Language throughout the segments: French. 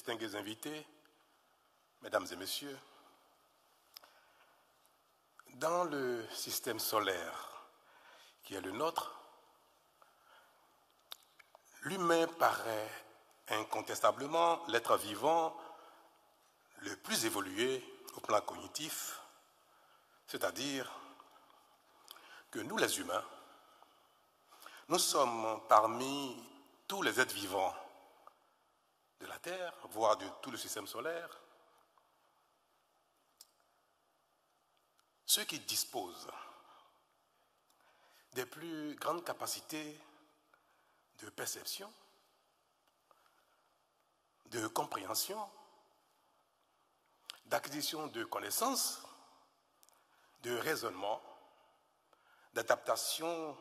distingués invités, mesdames et messieurs, dans le système solaire qui est le nôtre, l'humain paraît incontestablement l'être vivant le plus évolué au plan cognitif, c'est-à-dire que nous les humains, nous sommes parmi tous les êtres vivants de la Terre, voire de tout le système solaire, ceux qui disposent des plus grandes capacités de perception, de compréhension, d'acquisition de connaissances, de raisonnement, d'adaptation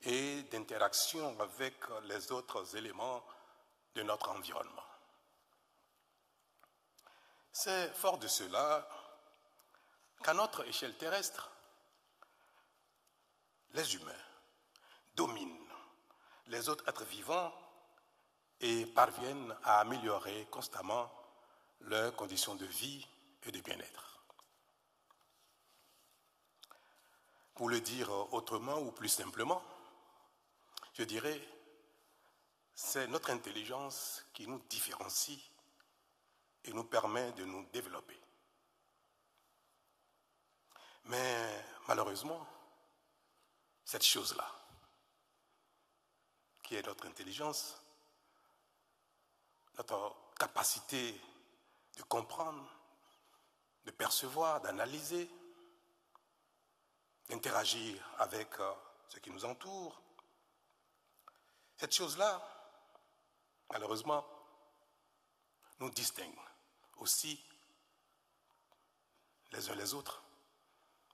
et d'interaction avec les autres éléments de notre environnement. C'est fort de cela qu'à notre échelle terrestre, les humains dominent les autres êtres vivants et parviennent à améliorer constamment leurs conditions de vie et de bien-être. Pour le dire autrement ou plus simplement, je dirais, c'est notre intelligence qui nous différencie et nous permet de nous développer. Mais malheureusement, cette chose-là, qui est notre intelligence, notre capacité de comprendre, de percevoir, d'analyser, d'interagir avec ce qui nous entoure, cette chose-là, malheureusement, nous distingue aussi les uns les autres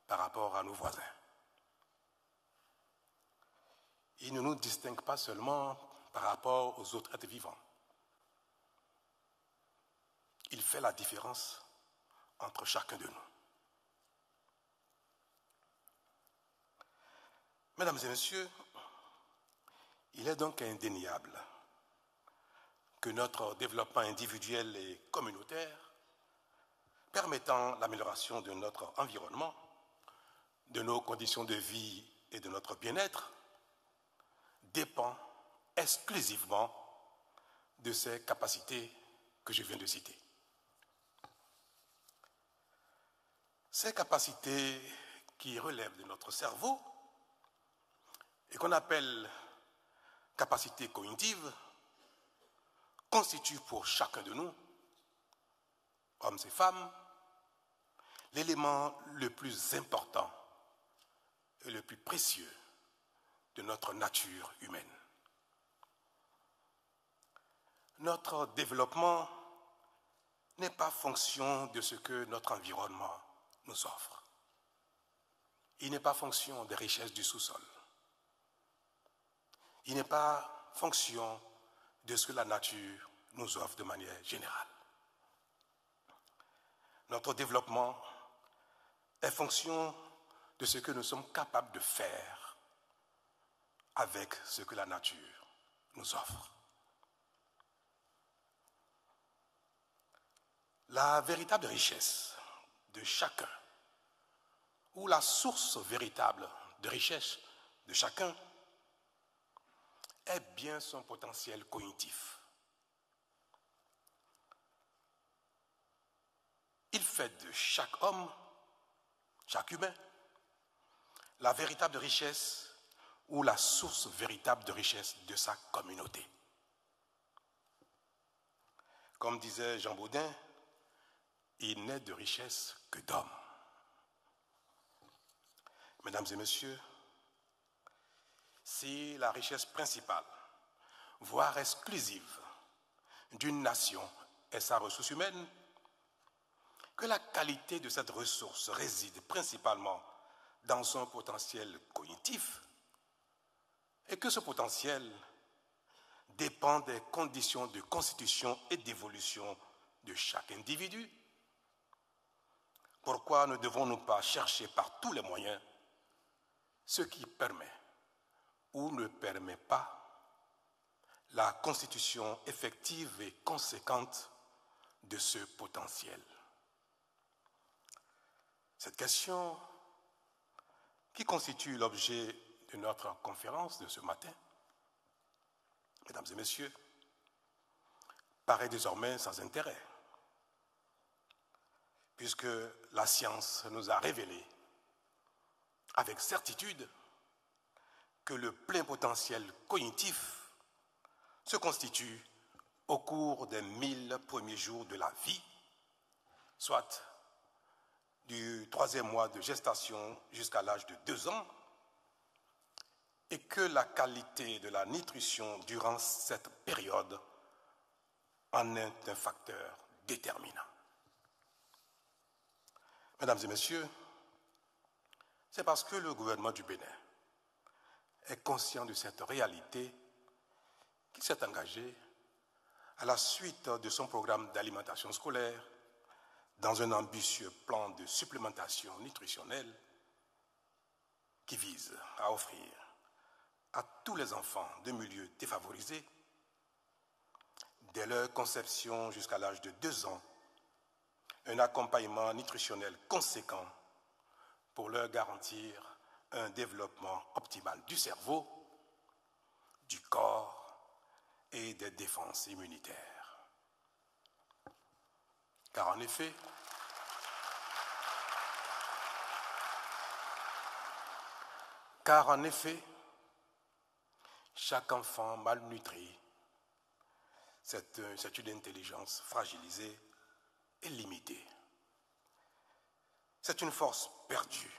par rapport à nos voisins. Il ne nous distingue pas seulement par rapport aux autres êtres vivants. Il fait la différence entre chacun de nous. Mesdames et messieurs, il est donc indéniable que notre développement individuel et communautaire, permettant l'amélioration de notre environnement, de nos conditions de vie et de notre bien-être, dépend exclusivement de ces capacités que je viens de citer. Ces capacités qui relèvent de notre cerveau et qu'on appelle capacités cognitives constituent pour chacun de nous, hommes et femmes, l'élément le plus important et le plus précieux de notre nature humaine. Notre développement n'est pas fonction de ce que notre environnement nous offre. Il n'est pas fonction des richesses du sous-sol. Il n'est pas fonction de ce que la nature nous offre de manière générale. Notre développement est fonction de ce que nous sommes capables de faire avec ce que la nature nous offre. La véritable richesse de chacun, ou la source véritable de richesse de chacun, est bien son potentiel cognitif. Il fait de chaque homme, chaque humain, la véritable richesse ou la source véritable de richesse de sa communauté. Comme disait Jean Baudin, il n'est de richesse que d'hommes. Mesdames et messieurs, si la richesse principale, voire exclusive, d'une nation est sa ressource humaine, que la qualité de cette ressource réside principalement dans son potentiel cognitif et que ce potentiel dépend des conditions de constitution et d'évolution de chaque individu. Pourquoi ne devons-nous pas chercher par tous les moyens ce qui permet ou ne permet pas la constitution effective et conséquente de ce potentiel. Cette question, qui constitue l'objet de notre conférence de ce matin, mesdames et messieurs, paraît désormais sans intérêt, puisque la science nous a révélé avec certitude que le plein potentiel cognitif se constitue au cours des 1000 premiers jours de la vie, soit du 3e mois de gestation jusqu'à l'âge de 2 ans, et que la qualité de la nutrition durant cette période en est un facteur déterminant. Mesdames et messieurs, c'est parce que le gouvernement du Bénin est conscient de cette réalité qu'il s'est engagé à la suite de son programme d'alimentation scolaire dans un ambitieux plan de supplémentation nutritionnelle qui vise à offrir à tous les enfants de milieux défavorisés, dès leur conception jusqu'à l'âge de 2 ans, un accompagnement nutritionnel conséquent pour leur garantir un développement optimal du cerveau, du corps et des défenses immunitaires. Car en effet, chaque enfant malnutri, c'est une intelligence fragilisée et limitée. C'est une force perdue.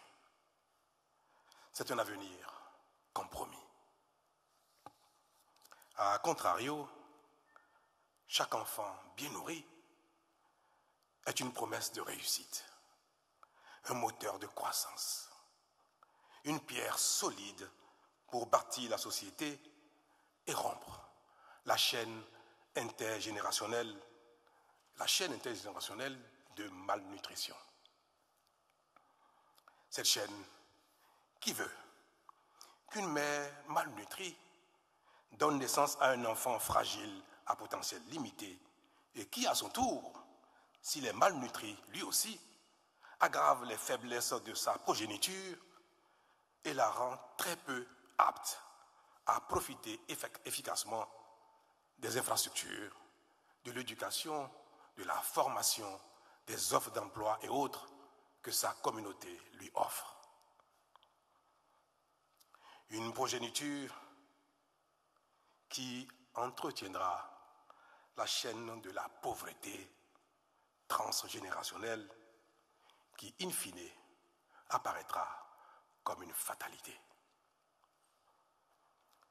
C'est un avenir compromis. A contrario, chaque enfant bien nourri est une promesse de réussite, un moteur de croissance, une pierre solide pour bâtir la société et rompre la chaîne intergénérationnelle de malnutrition. Cette chaîne qui veut qu'une mère malnutrie donne naissance à un enfant fragile à potentiel limité et qui, à son tour, s'il est malnutri lui aussi, aggrave les faiblesses de sa progéniture et la rend très peu apte à profiter efficacement des infrastructures, de l'éducation, de la formation, des offres d'emploi et autres que sa communauté lui offre. Une progéniture qui entretiendra la chaîne de la pauvreté transgénérationnelle qui, in fine, apparaîtra comme une fatalité.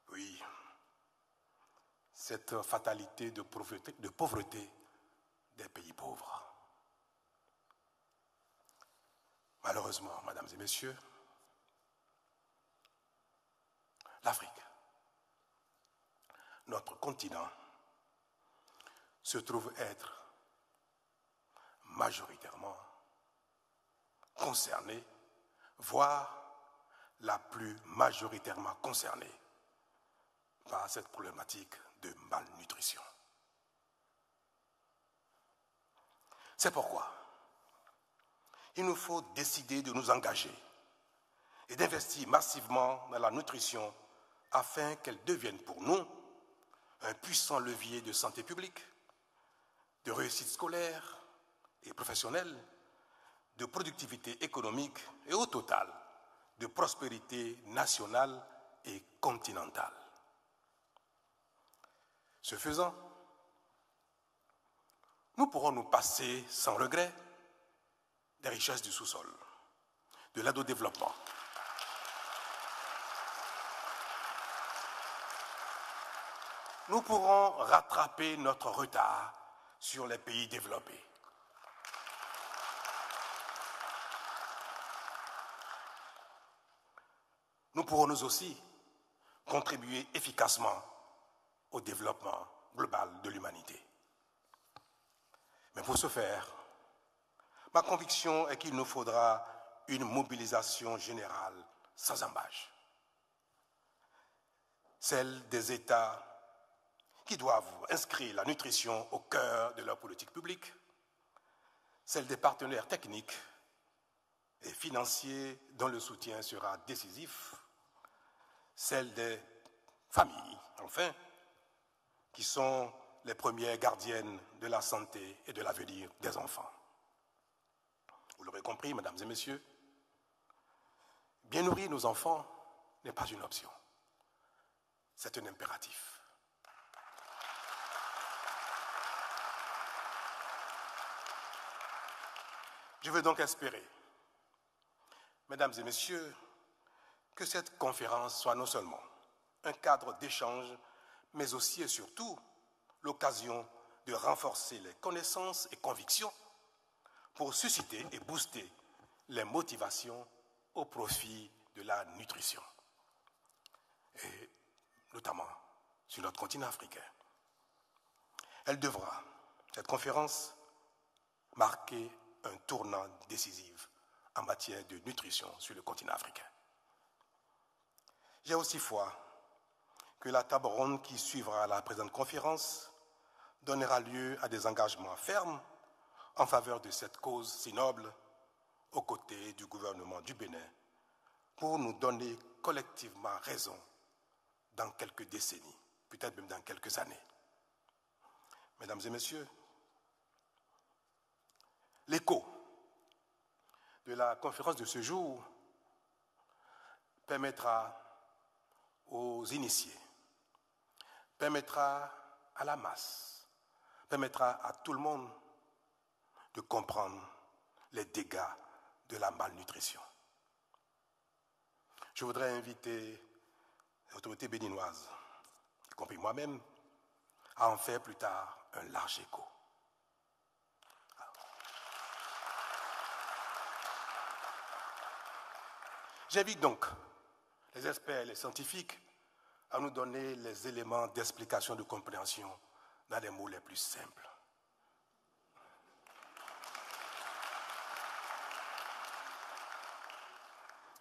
Oui, cette fatalité de pauvreté des pays pauvres. Malheureusement, mesdames et messieurs, l'Afrique, notre continent, se trouve être majoritairement concerné, voire la plus majoritairement concernée par cette problématique de malnutrition. C'est pourquoi il nous faut décider de nous engager et d'investir massivement dans la nutrition afin qu'elle devienne pour nous un puissant levier de santé publique, de réussite scolaire et professionnelle, de productivité économique et au total de prospérité nationale et continentale. Ce faisant, nous pourrons nous passer sans regret des richesses du sous-sol, de l'aide au développement, nous pourrons rattraper notre retard sur les pays développés. Nous pourrons nous aussi contribuer efficacement au développement global de l'humanité. Mais pour ce faire, ma conviction est qu'il nous faudra une mobilisation générale sans ambages. Celle des États qui doivent inscrire la nutrition au cœur de leur politique publique, celle des partenaires techniques et financiers dont le soutien sera décisif, celle des familles, enfin, qui sont les premières gardiennes de la santé et de l'avenir des enfants. Vous l'aurez compris, mesdames et messieurs, bien nourrir nos enfants n'est pas une option, c'est un impératif. Je veux donc espérer, mesdames et messieurs, que cette conférence soit non seulement un cadre d'échange, mais aussi et surtout l'occasion de renforcer les connaissances et convictions pour susciter et booster les motivations au profit de la nutrition, et notamment sur notre continent africain. Elle devra, cette conférence, marquer un tournant décisif en matière de nutrition sur le continent africain. J'ai aussi foi que la table ronde qui suivra la présente conférence donnera lieu à des engagements fermes en faveur de cette cause si noble aux côtés du gouvernement du Bénin pour nous donner collectivement raison dans quelques décennies, peut-être même dans quelques années. Mesdames et messieurs, l'écho de la conférence de ce jour permettra aux initiés, permettra à la masse, permettra à tout le monde de comprendre les dégâts de la malnutrition. Je voudrais inviter les autorités béninoises, y compris moi-même, à en faire plus tard un large écho. J'invite donc les experts et les scientifiques à nous donner les éléments d'explication, de compréhension dans les mots les plus simples.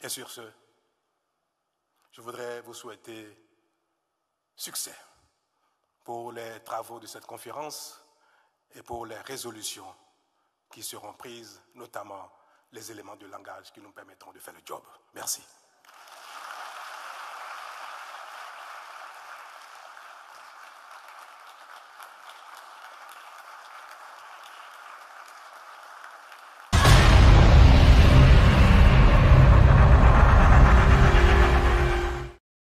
Et sur ce, je voudrais vous souhaiter succès pour les travaux de cette conférence et pour les résolutions qui seront prises, notamment les éléments de langage qui nous permettront de faire le job. Merci.